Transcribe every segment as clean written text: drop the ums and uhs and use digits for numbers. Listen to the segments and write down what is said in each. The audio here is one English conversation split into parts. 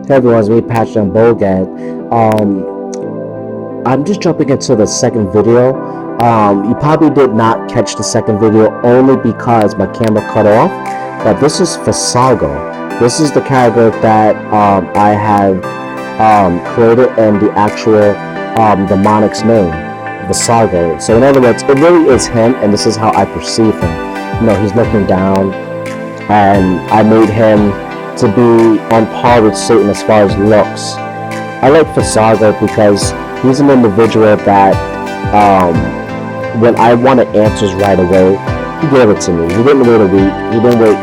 Hey everyone, it's me, Patrick and Bogad. I'm just jumping into the second video. You probably did not catch the second video only because my camera cut off. But this is Fasago. This is the character that I have created and the actual demonic's name, Fasago. So in other words, it really is him, and this is how I perceive him. You know, he's looking down, and I made him to be on par with Satan as far as looks. I like Fasago because he's an individual that when I wanted answers right away, he gave it to me. He didn't wait a week. He didn't wait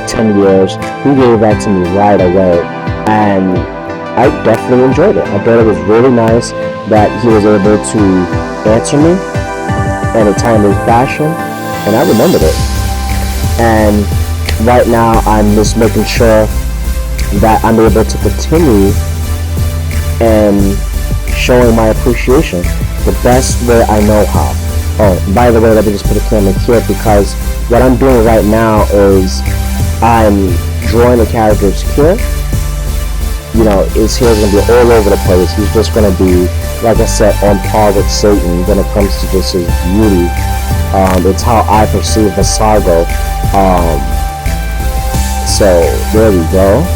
10 years. He gave that to me right away. And I definitely enjoyed it. I thought it was really nice that he was able to answer me in a timely fashion. And I remembered it. And right now, I'm just making sure that I'm able to continue and showing my appreciation the best way I know how. Oh, by the way, let me just put a camera here because what I'm doing right now is I'm drawing the characters here. You know, his hair is going to be all over the place. He's just going to be, like I said, on par with Satan when it comes to just his beauty. It's how I perceive Fasago. So there we go.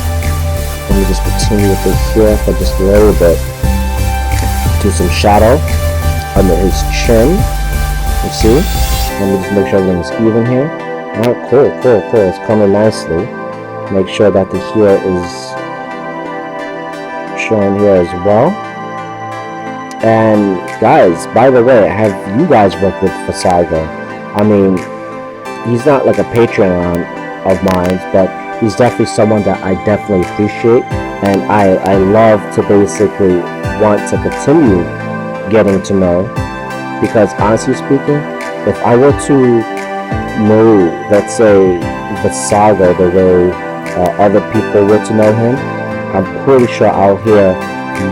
Let me just continue with this here for just a little bit. Do some shadow under his chin. You see? Let me just make sure everything's even here. Alright, cool. It's coming nicely. Make sure that the hair is showing here as well. And guys, by the way, have you guys worked with Fasago? I mean, he's not like a Patreon of mine, but he's definitely someone that I definitely appreciate, and I love to basically want to continue getting to know, because honestly speaking, if I were to know, let's say, Fasago the way other people were to know him, I'm pretty sure I'll hear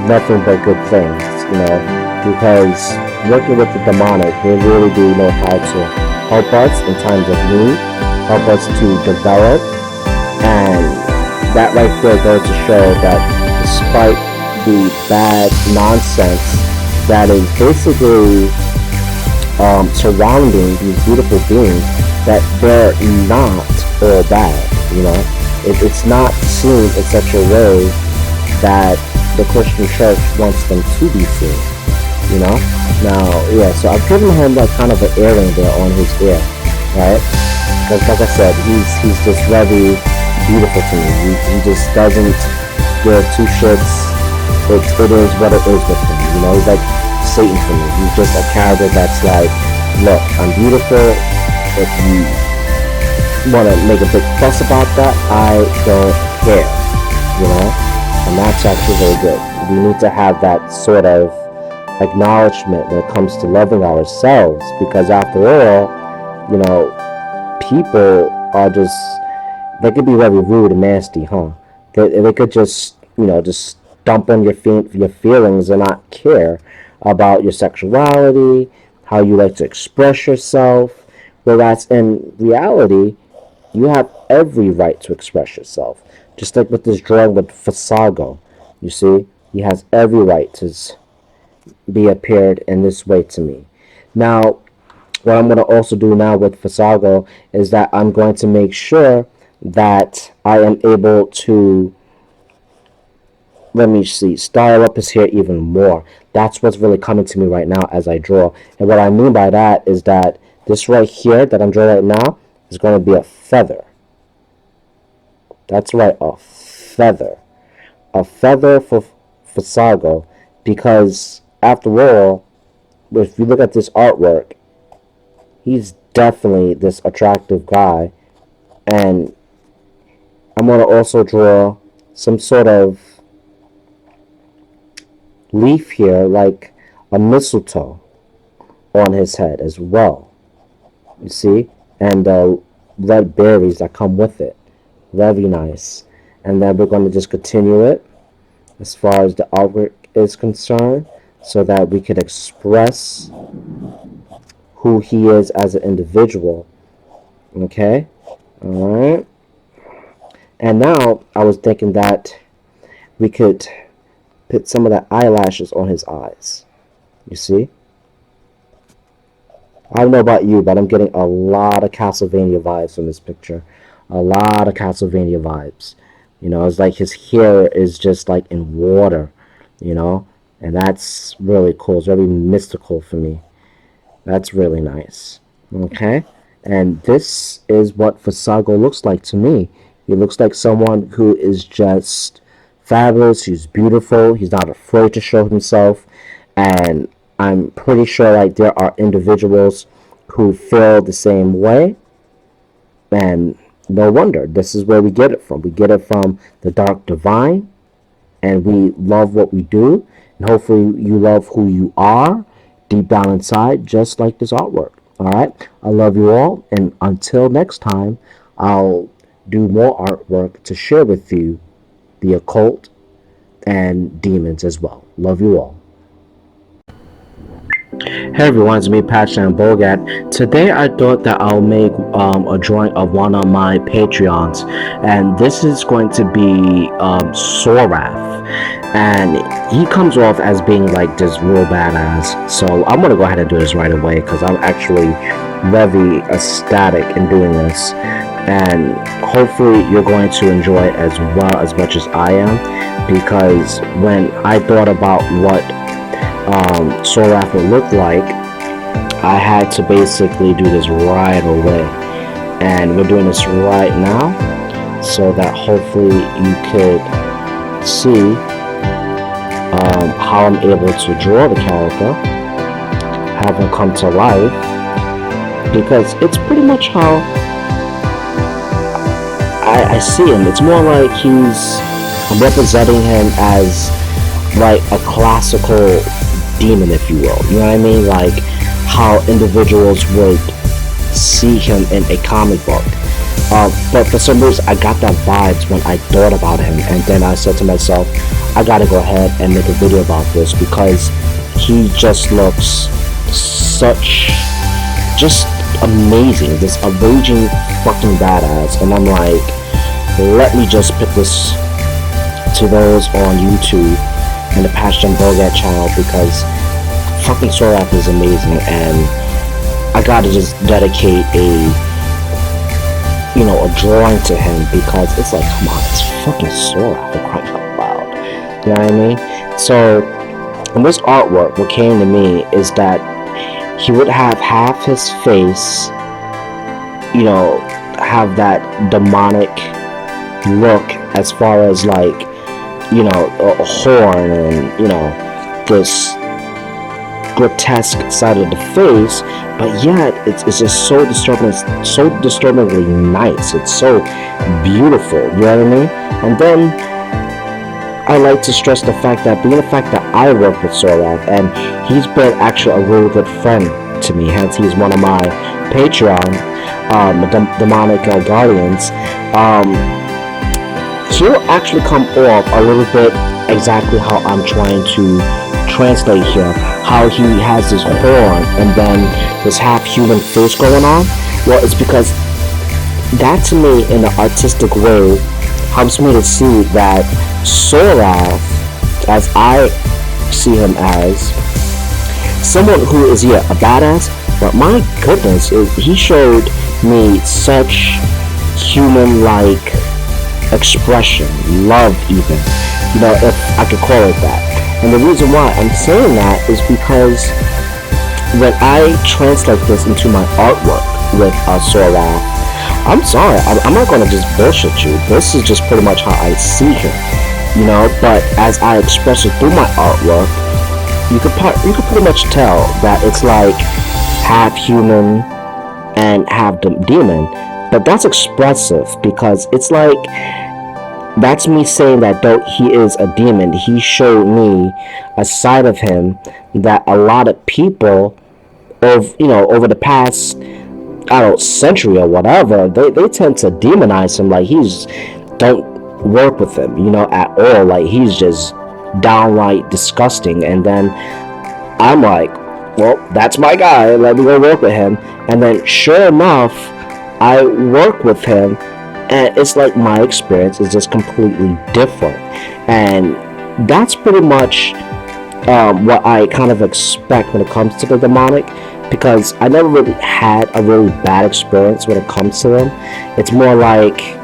nothing but good things, you know, because working with the demonic, they really do know how to help us in times of need, help us to develop. And that right there goes to show that despite the bad nonsense that is basically surrounding these beautiful beings, that they're not all bad, you know. It's not seen in such a way that the Christian church wants them to be seen, you know. Now, yeah, so I've given him like kind of an earring there on his ear, right? Because like I said, he's just very beautiful to me. He just doesn't give two shits. It is what it is with him. You know, he's like Satan for me. He's just a character that's like, look, I'm beautiful. If you want to make a big fuss about that, I don't care. You know, and that's actually very good. We need to have that sort of acknowledgement when it comes to loving ourselves, because after all, you know, people are just, they could be very rude and nasty, huh? They could just, you know, just dump on your feelings and not care about your sexuality, how you like to express yourself. Whereas in reality, you have every right to express yourself. Just like with this drawing with Fasago, you see, he has every right to be appeared in this way to me. Now, what I'm going to also do now with Fasago is that I'm going to make sure that I am able to, let me see, style up his hair even more. That's what's really coming to me right now as I draw. And what I mean by that is that this right here that I'm drawing right now is going to be a feather. That's right, a feather. A feather for Fasago, because after all, if you look at this artwork, he's definitely this attractive guy. And I'm going to also draw some sort of leaf here, like a mistletoe on his head as well. You see? And red berries that come with it. Very nice. And then we're going to just continue it as far as the artwork is concerned, so that we could express who he is as an individual. Okay? Alright? And now I was thinking that we could put some of the eyelashes on his eyes. You see? I don't know about you, but I'm getting a lot of Castlevania vibes from this picture. A lot of Castlevania vibes. You know, it's like his hair is just like in water, you know? And that's really cool. It's very mystical for me. That's really nice. Okay? And this is what Fasago looks like to me. He looks like someone who is just fabulous. He's beautiful. He's not afraid to show himself. And I'm pretty sure like there are individuals who feel the same way. And no wonder. This is where we get it from. We get it from the Dark Divine. And we love what we do. And hopefully you love who you are deep down inside, just like this artwork. Alright? I love you all. And until next time, I'll do more artwork to share with you the occult and demons as well. Love you all. Hey everyone, it's me, Patchan Bogat. Today I thought that I'll make a drawing of one of my Patreons, and this is going to be Sorath, and he comes off as being like this real badass. So I'm gonna go ahead and do this right away because I'm actually very ecstatic in doing this, and hopefully you're going to enjoy it as well as much as I am, because when I thought about what Sorath would look like, I had to basically do this right away, and we're doing this right now so that hopefully you could see how I'm able to draw the character, have him come to life, because it's pretty much how I see him. It's more like I'm representing him as like a classical demon, if you will. You know what I mean? Like how individuals would see him in a comic book. But for some reason, I got that vibes when I thought about him, and then I said to myself, I gotta go ahead and make a video about this because he just looks just amazing. This a raging fucking badass, and I'm like, let me just put this to those on YouTube and the Patchan Bogat channel, because fucking Sorath is amazing, and I gotta just dedicate a drawing to him, because it's like, come on, it's fucking Sorath, for crying out loud. You know what I mean? So in this artwork, what came to me is that he would have half his face, have that demonic look as far as like, a horn and, this grotesque side of the face, but yet it's just so disturbingly nice. It's so beautiful, you know what I mean? And then I like to stress the fact that I work with Sorath, and he's been actually a really good friend to me, hence he's one of my Patreon demonic guardians. He'll actually come off a little bit exactly how I'm trying to translate here, how he has this horn and then this half human face going on. Well, it's because that to me in an artistic way helps me to see that Sorath, as I see him as someone who is a badass, but my goodness, he showed me such human-like expression, love even, if I could call it that. And the reason why I'm saying that is because when I translate this into my artwork with Sorath, I'm sorry, I'm not going to just bullshit you. This is just pretty much how I see him, but as I express it through my artwork, you could pretty much tell that it's like half human and half demon. But that's expressive, because it's like, that's me saying that though he is a demon, he showed me a side of him that a lot of people over the past, century or whatever, they tend to demonize him, like he's, don't work with him, at all, like he's just downright disgusting. And then I'm like, well, that's my guy, let me go work with him. And then sure enough, I work with him, and it's like my experience is just completely different. And that's pretty much what I kind of expect when it comes to the demonic, because I never really had a really bad experience when it comes to them. It's more like,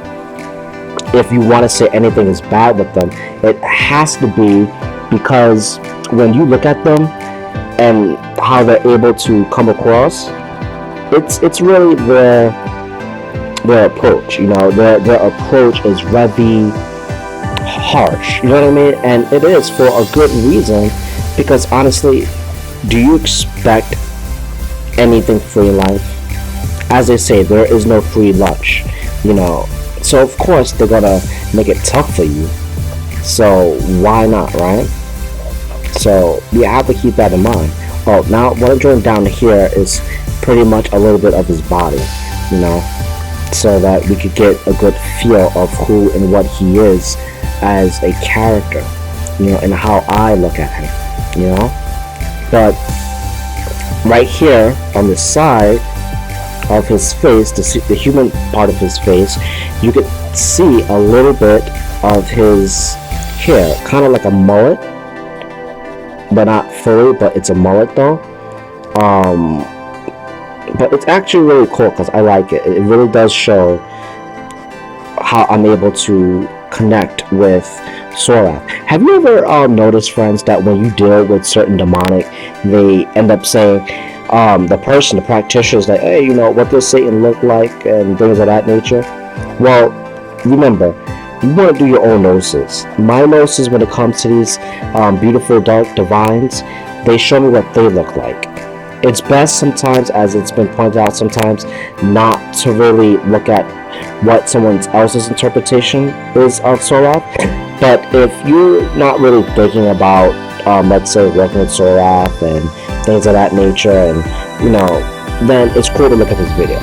if you want to say anything is bad with them, it has to be because when you look at them and how they're able to come across, it's really their approach. Their approach is very harsh. You know what I mean? And it is for a good reason, because honestly, do you expect anything free in life? As they say, there is no free lunch. So of course they're gonna make it tough for you. So why not, right? So you have to keep that in mind. Oh, now what I'm drawing down here is pretty much a little bit of his body, so that we could get a good feel of who and what he is as a character, and how I look at him, But right here on the side of his face, the human part of his face, you could see a little bit of his hair, kind of like a mullet, but not fully, but it's a mullet though. But it's actually really cool because I like it. It really does show how I'm able to connect with Sorath. Have you ever noticed, friends, that when you deal with certain demonic, they end up saying, the practitioner is like, hey, what does Satan look like, and things of that nature? Well, remember, you want to do your own gnosis. My gnosis, when it comes to these beautiful dark divines, they show me what they look like. It's best sometimes, as it's been pointed out sometimes, not to really look at what someone else's interpretation is of Sorath. But if you're not really thinking about, let's say, working with Sorath and things of that nature, and then it's cool to look at this video.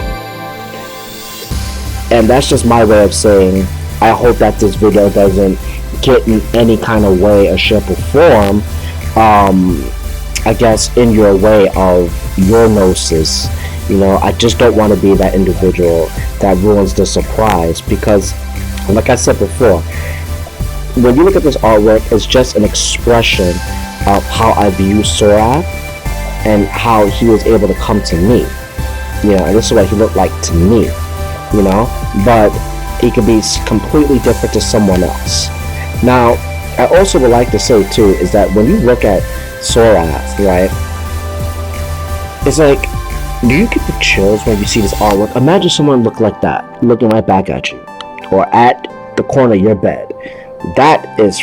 And that's just my way of saying, I hope that this video doesn't get in any kind of way or shape or form, I guess, in your way of your gnosis. I just don't want to be that individual that ruins the surprise, because, like I said before, when you look at this artwork, it's just an expression of how I view Sorath and how he was able to come to me. And this is what he looked like to me, but he could be completely different to someone else. Now, I also would like to say too, is that when you look at Sorath, right, it's like, do you get the chills when you see this artwork? Imagine someone look like that, looking right back at you, or at the corner of your bed. That is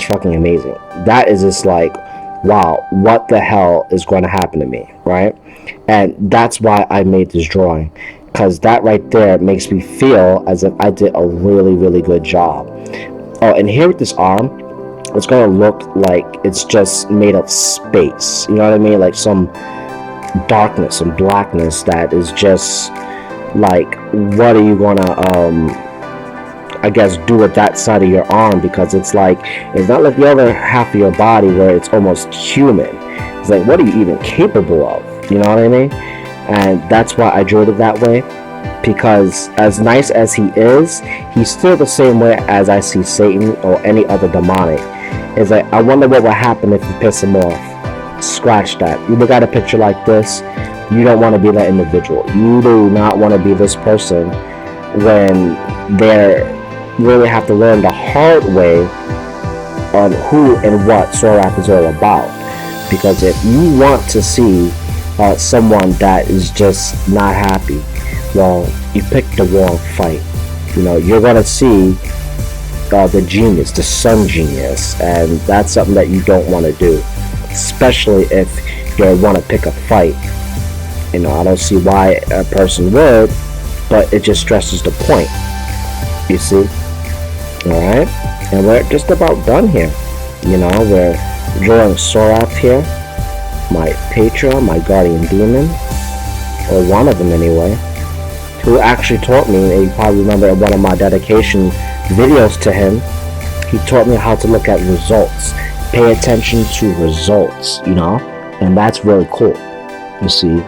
fucking amazing. That is just like, wow, what the hell is going to happen to me, right? And that's why I made this drawing, because that right there makes me feel as if I did a really, really good job. Oh, and here with this arm, it's going to look like it's just made of space. You know what I mean? Like some darkness, some blackness that is just like, what are you going to, I guess, do with that side of your arm? Because it's like, it's not like the other half of your body where it's almost human. It's like, what are you even capable of? You know what I mean? And that's why I drew it that way, because as nice as he is, he's still the same way as I see Satan or any other demonic. It's like, I wonder what would happen if you piss him off. Scratch that. You look at a picture like this, you don't want to be that individual. You do not want to be this person when they're really have to learn the hard way on who and what Sorath is all about. Because if you want to see someone that is just not happy, well, you picked the wrong fight. You're gonna see the genius, the sun genius, and that's something that you don't want to do, especially if you want to pick a fight. I don't see why a person would, but it just stresses the point, you see. Alright, and we're just about done here. We're drawing Sorath here, my patron, my guardian demon, or one of them anyway, who actually taught me, and you probably remember in one of my dedication videos to him, he taught me how to look at results, pay attention to results, and that's really cool. You see,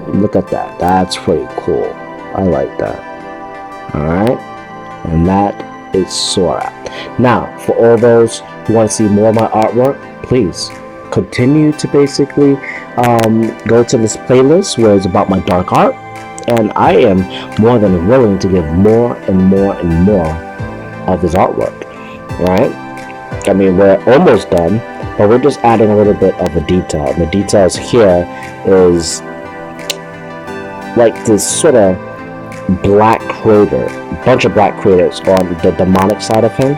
look at that, that's pretty cool. I like that. Alright, and that is Sorath. Now, for all those who want to see more of my artwork, please continue to basically go to this playlist where it's about my dark art, and I am more than willing to give more and more and more of this artwork. Right? I mean, we're almost done, but we're just adding a little bit of a detail. And the details here is like this sort of black crater, bunch of black craters on the demonic side of him,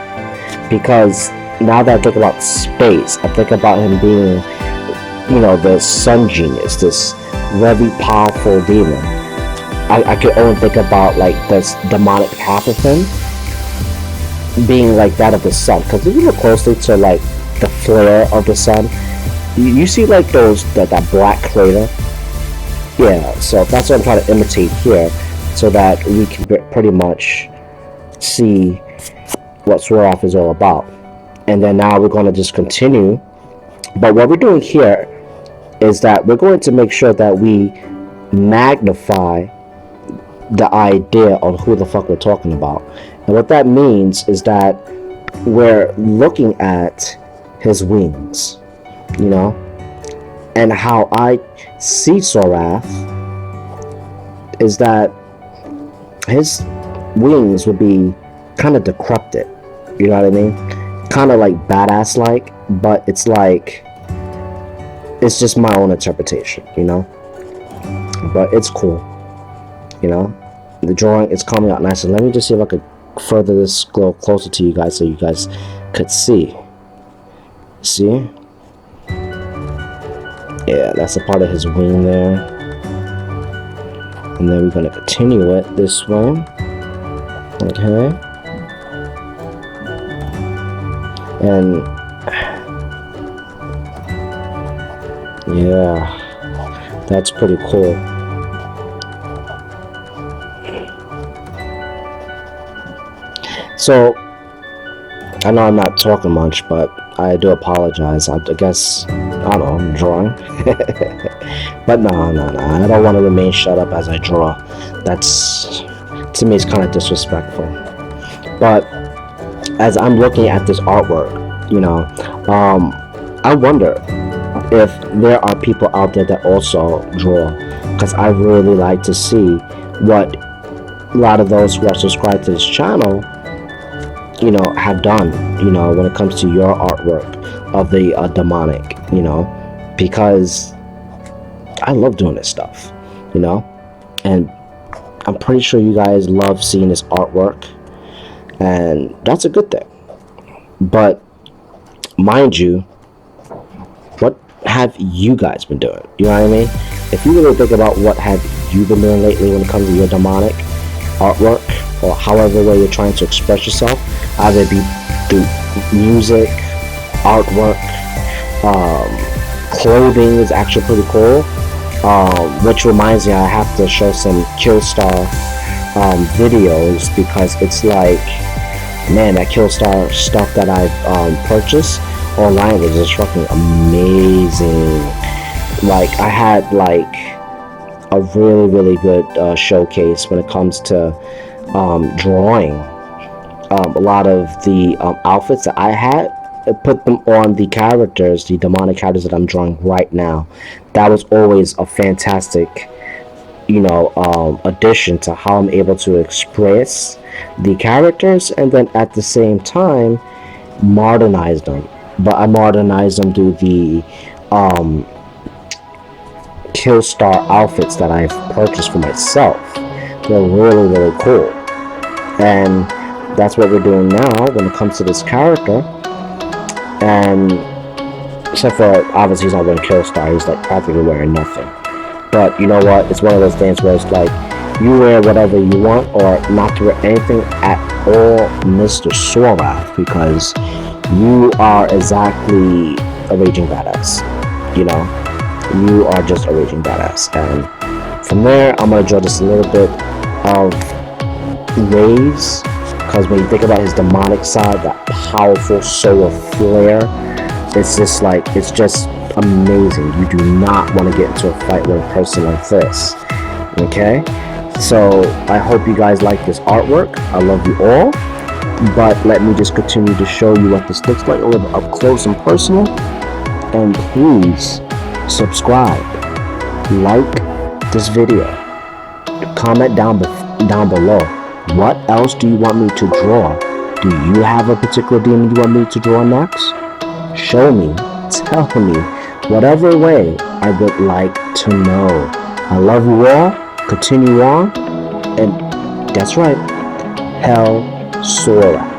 because now that I think about space, I think about him being, the sun genius, this very powerful demon. I could only think about like this demonic half of him being like that of the sun, because if you look closely to like the flare of the sun, you see like that black crater. Yeah, so that's what I'm trying to imitate here, so that we can pretty much see what Swaroth is all about. And then now we're going to just continue. But what we're doing here is that we're going to make sure that we magnify the idea of who the fuck we're talking about. And what that means is that we're looking at his wings, and how I see Swaroth is that his wings would be kind of decrepit, you know what I mean? Kind of like badass like, but it's just my own interpretation, but it's cool, the drawing is coming out nice. And let me just see if I could further this glow closer to you guys so you guys could see. Yeah, that's a part of his wing there. And then we're going to continue it this way. Okay. And yeah, that's pretty cool. So I know I'm not talking much, but I do apologize. I guess, I don't know, I'm drawing. But no, I don't want to remain shut up as I draw. That's, to me, it's kind of disrespectful. But as I'm looking at this artwork, I wonder if there are people out there that also draw, because I really like to see what a lot of those who are subscribed to this channel have done, when it comes to your artwork of the demonic, because I love doing this stuff, and I'm pretty sure you guys love seeing this artwork, and that's a good thing. But mind you, what have you guys been doing? You know what I mean? If you really think about what have you been doing lately when it comes to your demonic artwork, or however way you're trying to express yourself, either it be through music, artwork, clothing is actually pretty cool, which reminds me, I have to show some Killstar videos, because it's like, man, that Killstar stuff that I've purchased online was just fucking amazing. Like, I had like a really good showcase when it comes to drawing. A lot of the outfits that I had, I put them on the characters, the demonic characters that I'm drawing right now. That was always a fantastic, addition to how I'm able to express the characters, and then at the same time modernize them. But I modernize them through the Killstar outfits that I've purchased for myself. They're really cool, and that's what we're doing now when it comes to this character. And except for, obviously, he's not wearing Killstar, he's like practically wearing nothing. But you know what, it's one of those things where it's like, you wear whatever you want, or not to wear anything at all, Mr. Swaroth, because you are exactly a raging badass. You are just a raging badass. And from there, I'm going to draw just a little bit of rays, because when you think about his demonic side, that powerful solar flare, it's just like, it's just amazing. You do not want to get into a fight with a person like this. Okay? So I hope you guys like this artwork. I love you all. But let me just continue to show you what this looks like a little up close and personal. And please subscribe, like this video, comment down below. What else do you want me to draw? Do you have a particular demon you want me to draw next? Show me, tell me, whatever way I would like to know. I love you all. Continue on. And that's right, Hell Sora.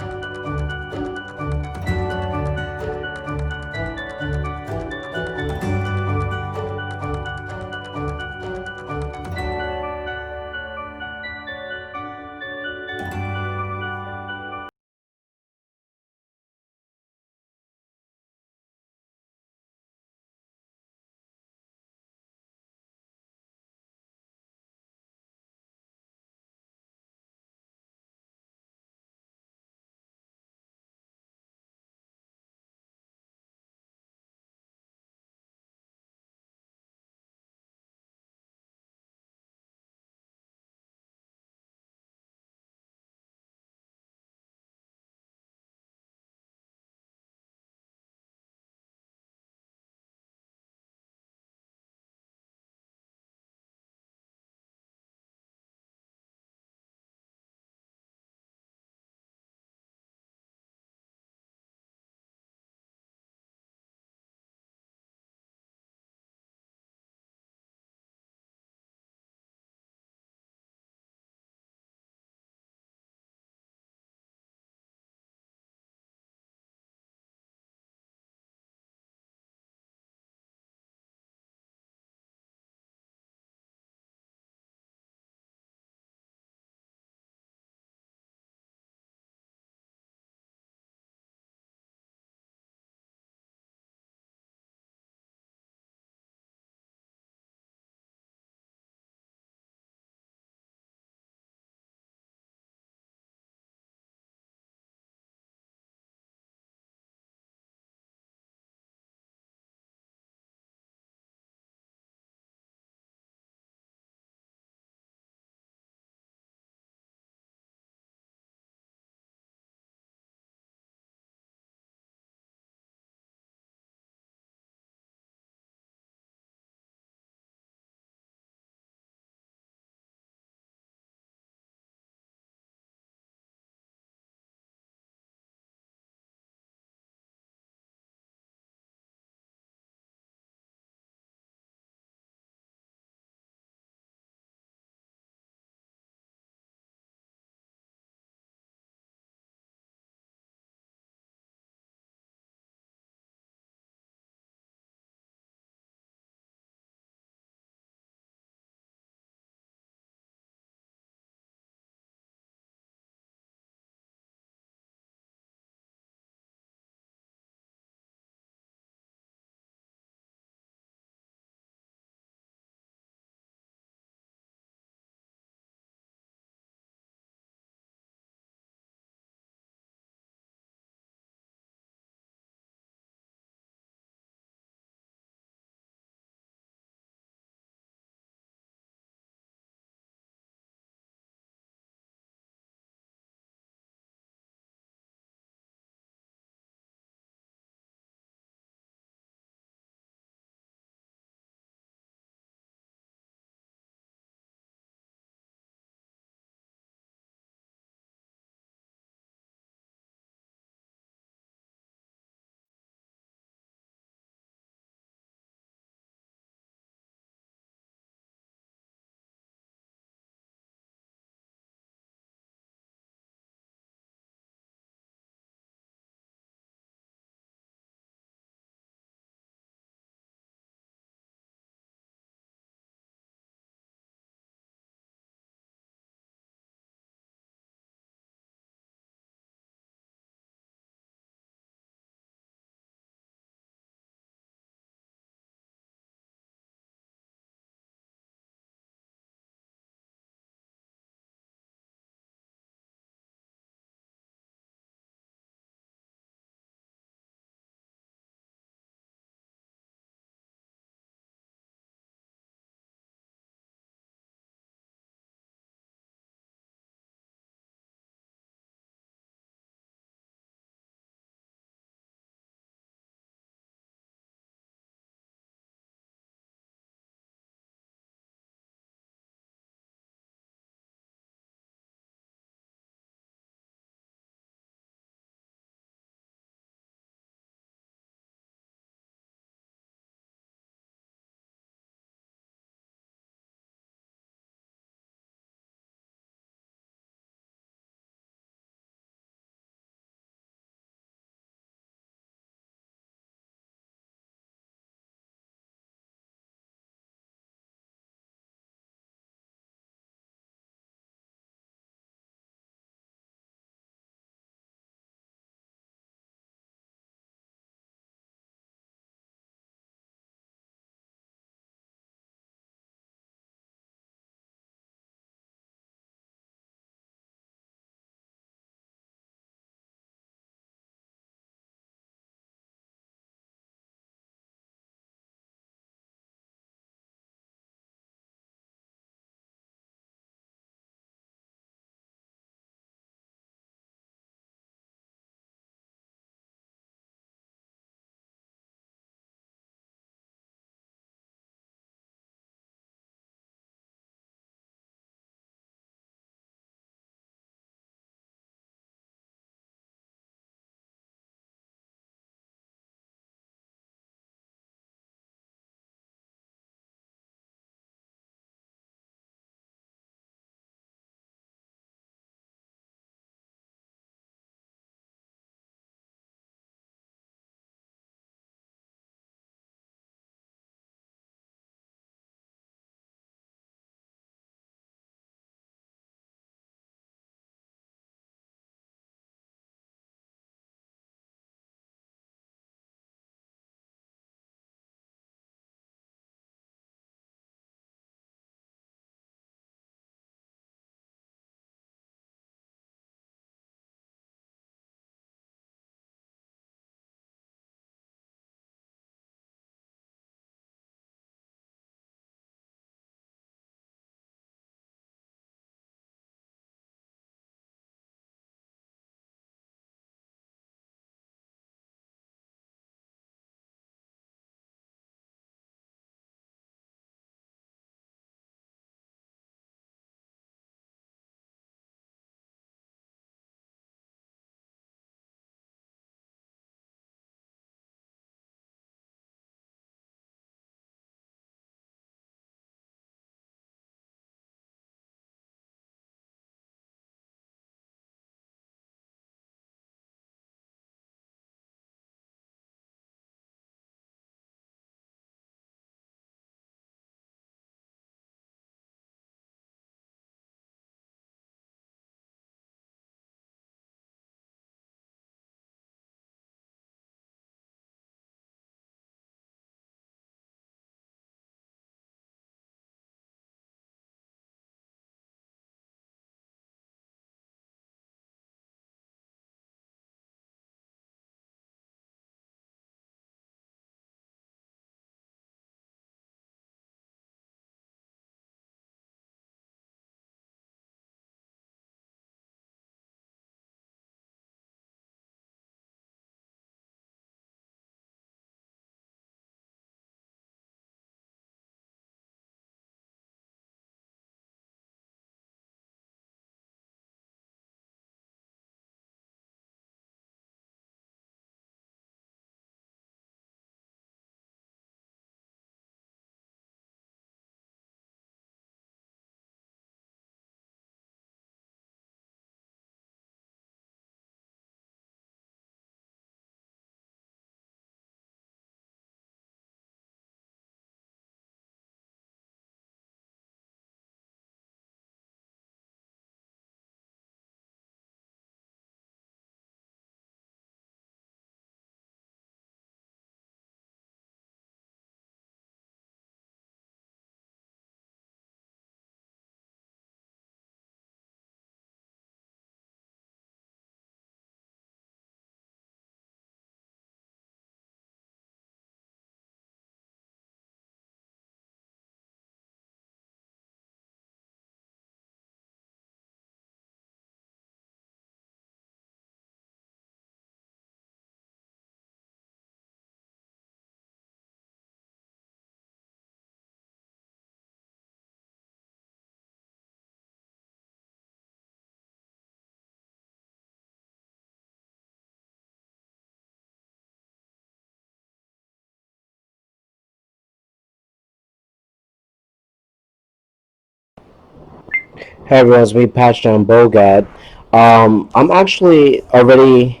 Hey everyone, it's me, Pastor and Bogad. I'm actually already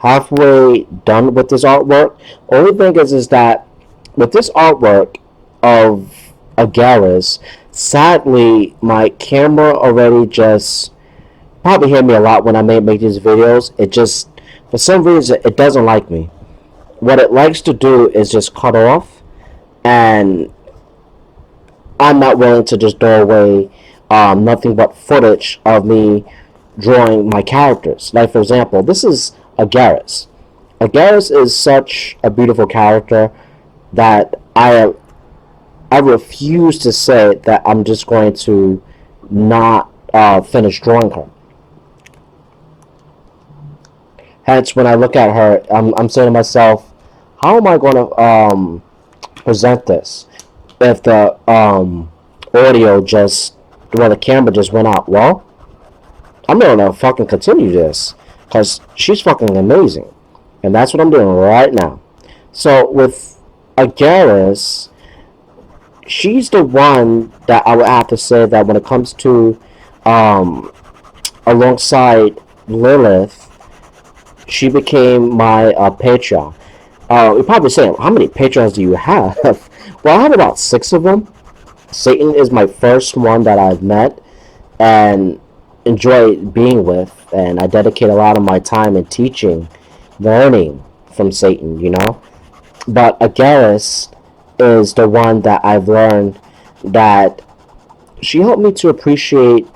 halfway done with this artwork. Only thing is that with this artwork of Agaris, sadly, my camera already just probably hear me a lot when I make these videos. It just, for some reason, it doesn't like me. What it likes to do is just cut off, and I'm not willing to just throw away nothing but footage of me drawing my characters. Like, for example, this is Agaris. Agaris is such a beautiful character that I refuse to say that I'm just going to not finish drawing her. Hence, when I look at her, I'm saying to myself, how am I going to present this if the audio just, well, the camera just went out? Well, I'm gonna fucking continue this because she's fucking amazing, and that's what I'm doing right now. So with Agaris, she's the one that I would have to say that when it comes to um, alongside Lilith, she became my Patreon. You're probably saying, how many Patreons do you have? Well, I have about 6 of them. Satan is my first one that I've met and enjoy being with, and I dedicate a lot of my time in teaching, learning from Satan, you know. But Agaris is the one that I've learned that she helped me to appreciate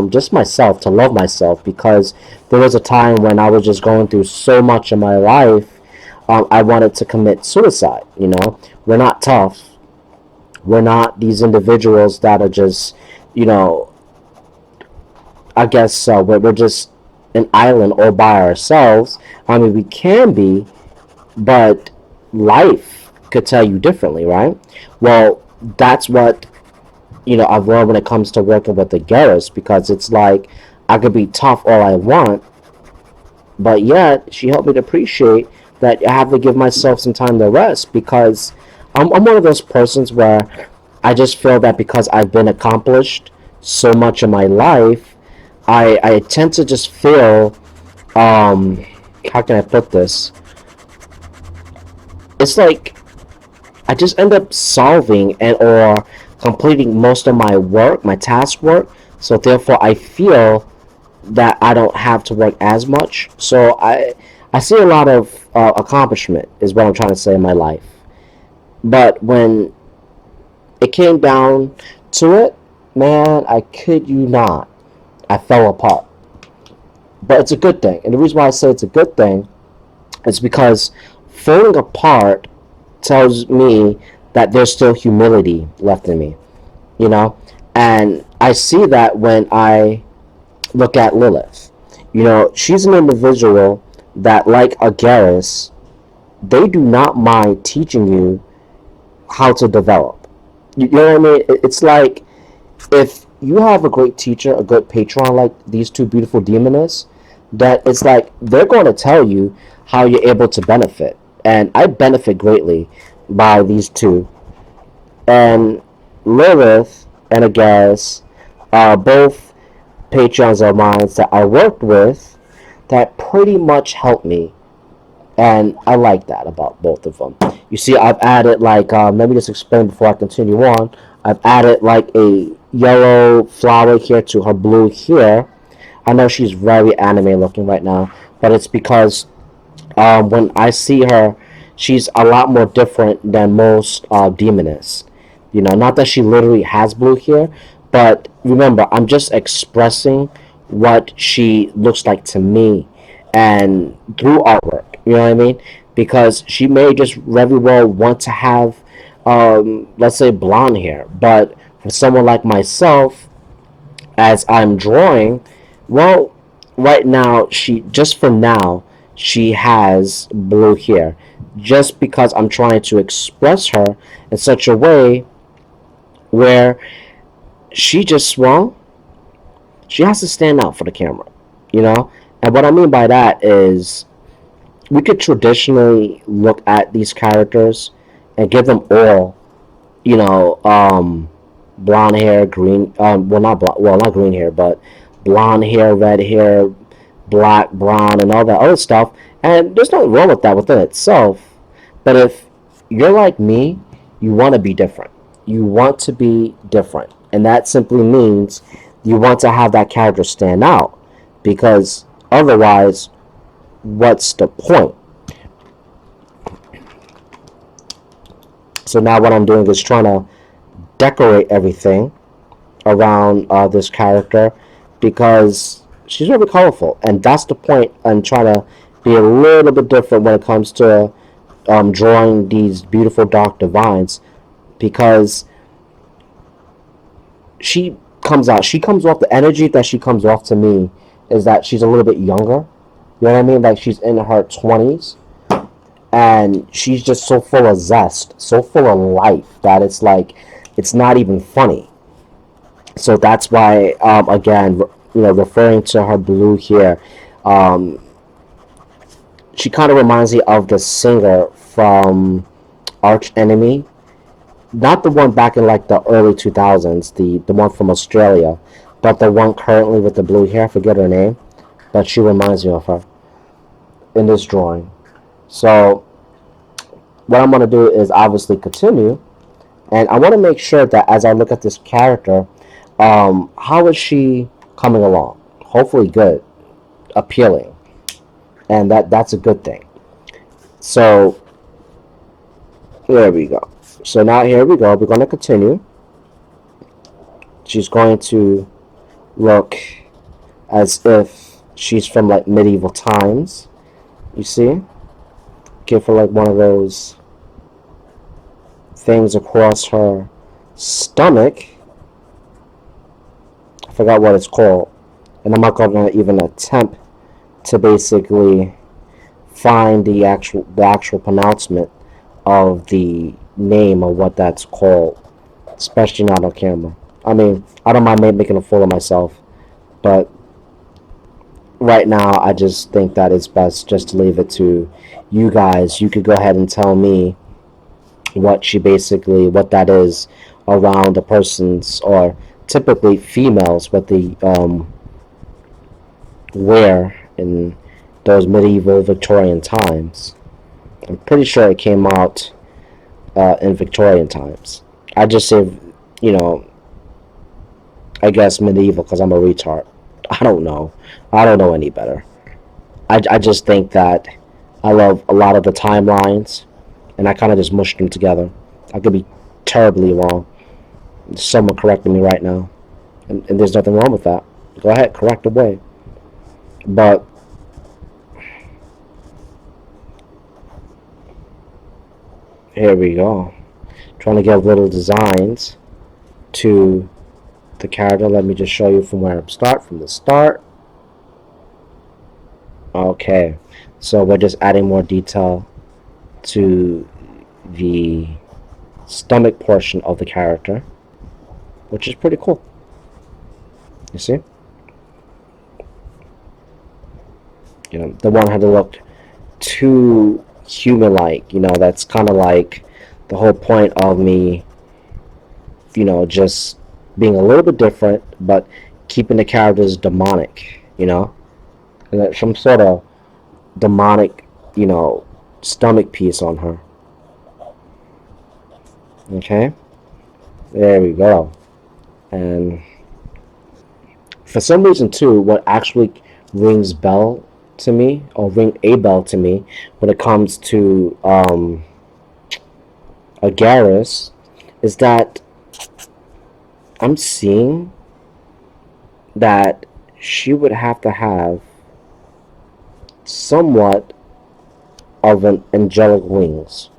just myself, to love myself, because there was a time when I was just going through so much in my life. I wanted to commit suicide. You know, we're not tough. We're not these individuals that are just, you know, I guess we're just an island all by ourselves. I mean, we can be, but life could tell you differently, right? Well, that's what, you know, I've learned when it comes to working with the Garrus, because it's like I could be tough all I want, but yet she helped me to appreciate that I have to give myself some time to rest, because I'm one of those persons where I just feel that because I've been accomplished so much in my life, I tend to just feel, how can I put this? It's like I just end up solving and or completing most of my work, my task work. So therefore, I feel that I don't have to work as much. So I see a lot of accomplishment is what I'm trying to say in my life. But when it came down to it, man, I kid you not, I fell apart. But it's a good thing, and the reason why I say it's a good thing is because falling apart tells me that there's still humility left in me, you know? And I see that when I look at Lilith. You know, she's an individual that, like Agaris, they do not mind teaching you how to develop. You know what I mean? It's like if you have a great teacher, a good patron like these two beautiful demonists, that it's like they're going to tell you how you're able to benefit. And I benefit greatly by these two. And Lilith and Agaris are both patrons of mine that I worked with that pretty much helped me, and I like that about both of them. You see, I've added like let me just explain before I continue on. I've added like a yellow flower here to her blue here. I know she's very anime looking right now, but it's because when I see her, she's a lot more different than most demonists. You know, not that she literally has blue hair, but remember, I'm just expressing what she looks like to me, and through artwork. You know what I mean? Because she may just very well want to have, let's say, blonde hair, but for someone like myself, as I'm drawing, well, right now she just for now she has blue hair, just because I'm trying to express her in such a way where she just, well, she has to stand out for the camera, you know. And what I mean by that is we could traditionally look at these characters and give them all, you know, blonde hair, green, well, not blonde, well, not green hair, but blonde hair, red hair, black, brown, and all that other stuff. And there's nothing wrong with that within itself. But if you're like me, you want to be different. You want to be different. And that simply means you want to have that character stand out. Because otherwise, what's the point? So now what I'm doing is trying to decorate everything around this character because she's really colorful, and that's the point. I'm trying to be a little bit different when it comes to drawing these beautiful dark divines because she comes off the energy that she comes off to me is that she's a little bit younger. You know what I mean? Like she's in her 20s and she's just so full of zest, so full of life that it's like it's not even funny. So that's why, again, referring to her blue here, um, she kind of reminds me of the singer from Arch Enemy, not the one back in like the early 2000s, the one from Australia, but the one currently with the blue hair. I forget her name, but she reminds me of her in this drawing. So what I'm gonna do is obviously continue, and I want to make sure that as I look at this character, how is she coming along? Hopefully, good, appealing, and that's a good thing. So there we go. So now here we go. We're going to continue. She's going to look as if she's from like medieval times. You see? Give her like one of those things across her stomach. I forgot what it's called. And I'm not going to even attempt to basically find the actual pronouncement of the name of what that's called, especially not on camera. I mean, I don't mind making a fool of myself, but right now I just think that it's best just to leave it to you guys. You could go ahead and tell me what that is around a person's, or typically females, what the wear in those medieval Victorian times. I'm pretty sure it came out in Victorian times. I just say, I guess medieval because I'm a retard. I don't know. I don't know any better. I just think that I love a lot of the timelines, and I kind of just mushed them together. I could be terribly wrong. Someone correcting me right now, and there's nothing wrong with that. Go ahead, correct away. But here we go. Trying to give little designs to the character. Let me just show you from where I'm from the start. Okay, so we're just adding more detail to the stomach portion of the character, which is pretty cool. You see? The one had to look too human-like. That's kind of like the whole point of me, just being a little bit different, but keeping the characters demonic, and there's some sort of demonic, stomach piece on her. Okay, there we go. And for some reason too, what actually rings bell to me, or ring a bell to me, when it comes to Agaris, is that I'm seeing that she would have to have somewhat of an angelic wings.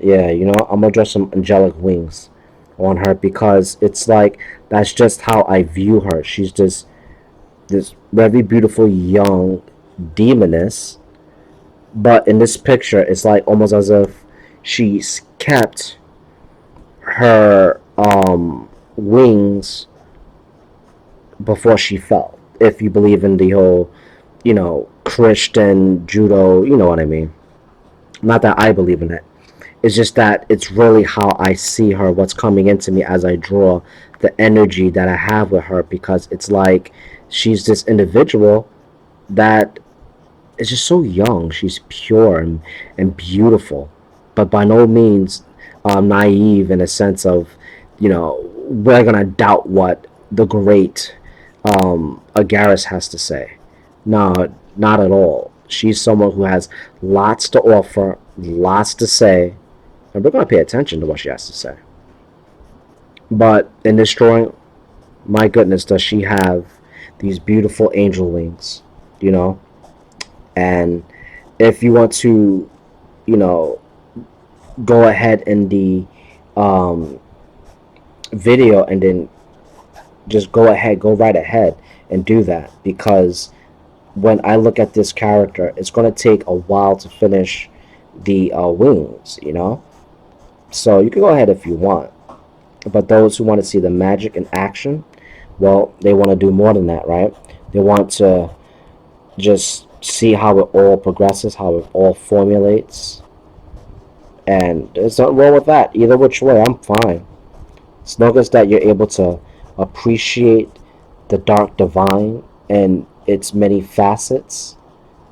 Yeah, I'm gonna draw some angelic wings on her because it's like that's just how I view her. She's just this very beautiful young demoness, but in this picture it's like almost as if she's kept her wings before she fell, if you believe in the whole Christian judo, you know what I mean. Not that I believe in it. It's just that it's really how I see her, what's coming into me as I draw, the energy that I have with her, because it's like she's this individual that is just so young. She's pure and beautiful, but by no means naive in a sense of, we're going to doubt what the great Agaris has to say. No, not at all. She's someone who has lots to offer, lots to say, and we're going to pay attention to what she has to say. But in this drawing, my goodness, does she have these beautiful angel wings, you know? And if you want to, you know, go ahead in the video and then just go right ahead and do that, because when I look at this character, it's going to take a while to finish the wings, you know? So you can go ahead if you want. But those who want to see the magic in action, well, they want to do more than that, right? They want to just see how it all progresses, how it all formulates. And there's nothing wrong with that. Either which way, I'm fine. As long as that you're able to appreciate the dark divine and its many facets,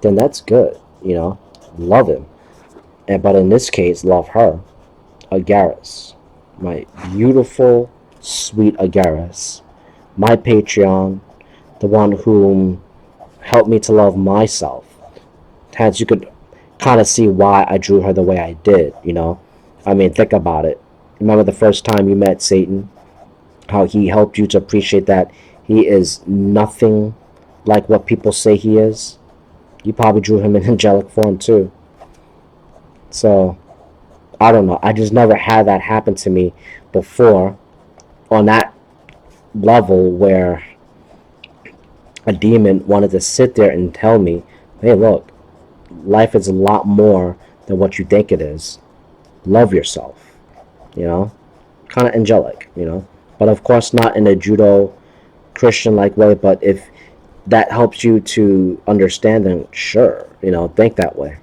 then that's good, you know? Love him. But in this case, love her. Agaris. My beautiful, sweet Agaris. My Patreon. The one whom helped me to love myself. Hence, you could kind of see why I drew her the way I did, you know? I mean, think about it. Remember the first time you met Satan? How he helped you to appreciate that he is nothing like what people say he is? You probably drew him in angelic form too. So, I don't know. I just never had that happen to me before on that level where a demon wanted to sit there and tell me, hey, look, life is a lot more than what you think it is. Love yourself, you know? Kind of angelic, you know? But of course not in a judo Christian-like way, but if that helps you to understand, then sure, you know, think that way.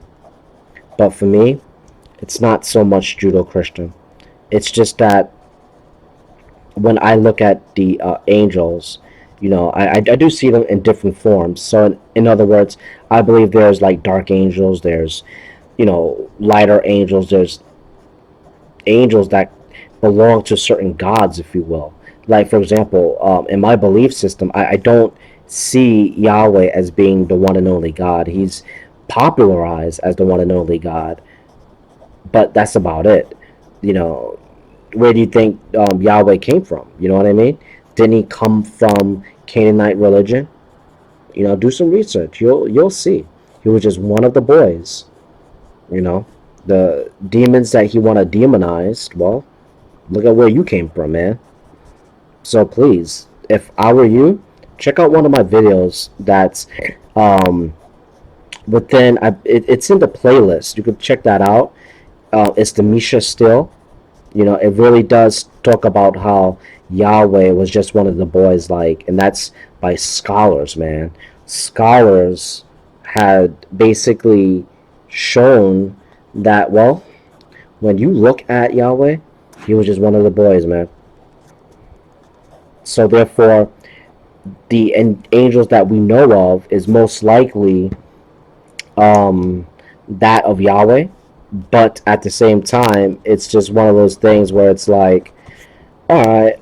But for me, it's not so much judo Christian. It's just that when I look at the angels, you know, I do see them in different forms. So in other words, I believe there's like dark angels, there's, you know, lighter angels, there's angels that belong to certain gods, if you will. Like, for example, in my belief system, I don't see Yahweh as being the one and only God. He's popularized as the one and only God, but that's about it. You know, where do you think Yahweh came from? You know what I mean? Didn't he come from Canaanite religion? You know, do some research. You'll see. He was just one of the boys. You know, the demons that he wanted demonized. Well, look at where you came from, man. So please, if I were you, check out one of my videos that's within. It's in the playlist. You can check that out. It's the Misha Still. You know, it really does talk about how Yahweh was just one of the boys, like, and that's by scholars, man. Scholars had basically shown that, well, when you look at Yahweh, he was just one of the boys, man. So therefore, the angels that we know of is most likely that of Yahweh, but at the same time, it's just one of those things where it's like, all right,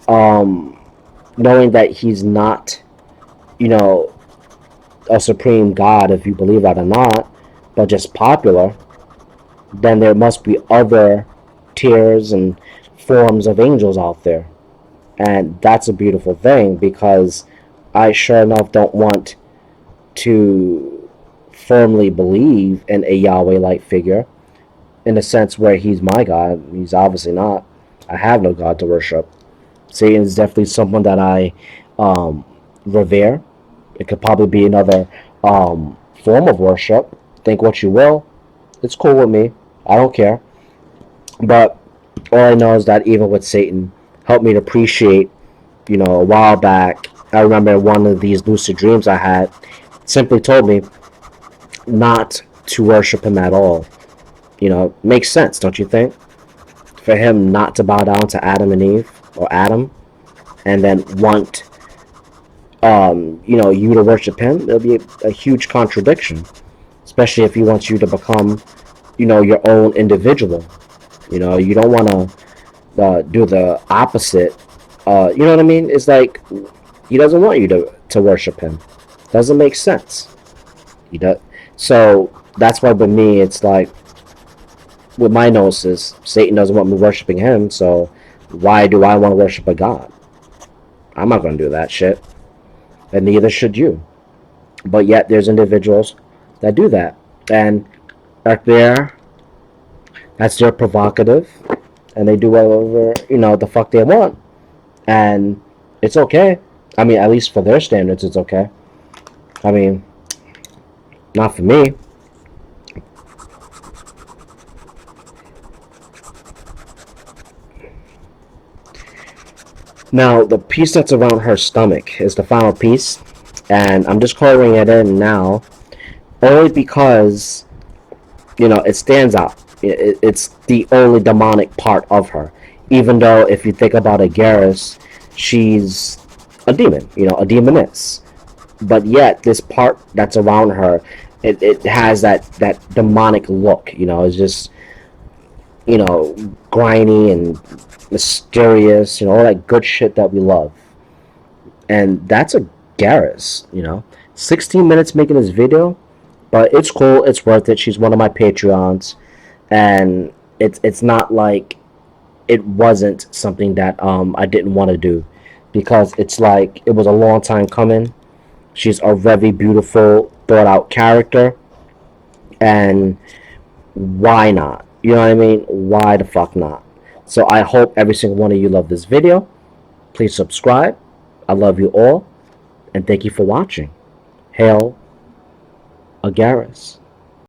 knowing that he's not, you know, a supreme God, if you believe that or not, but just popular, then there must be other tiers and forms of angels out there. And that's a beautiful thing, because I sure enough don't want to firmly believe in a Yahweh-like figure in a sense where he's my God. He's obviously not. I have no God to worship. Satan is definitely someone that I revere. It could probably be another form of worship. Think what you will. It's cool with me. I don't care. But all I know is that even with Satan, helped me to appreciate, you know, a while back, I remember one of these lucid dreams I had simply told me not to worship him at all. You know, makes sense, don't you think? for him not to bow down to Adam and Eve, or Adam, and then want you to worship him, it'll be a huge contradiction, especially if he wants you to become, your own individual. You don't want to do the opposite. You know what I mean? It's like he doesn't want you to worship him. Doesn't make sense. He does. So that's why with me, it's like with my gnosis, Satan doesn't want me worshiping him. So why do I want to worship a god? I'm not going to do that shit, and neither should you. But yet there's individuals that do that, and that's their provocative, and they do whatever the fuck they want, and it's okay. I mean, at least for their standards, it's okay. I mean, not for me. Now, the piece that's around her stomach is the final piece, and I'm just coloring it in now, only because, it stands out. It's the only demonic part of her. Even though, if you think about Agaris, she's a demon, a demoness. But yet, this part that's around her, it has that demonic look. It's just, grimy and mysterious, all that good shit that we love. And that's a Garrus, 16 minutes making this video, but it's cool, it's worth it. She's one of my Patreons, and it's not like it wasn't something that I didn't want to do, because it's like it was a long time coming. She's a very beautiful, thought out character, and why not? You know what I mean? Why the fuck not? So I hope every single one of you love this video. Please subscribe. I love you all, and thank you for watching. Hail Agaris.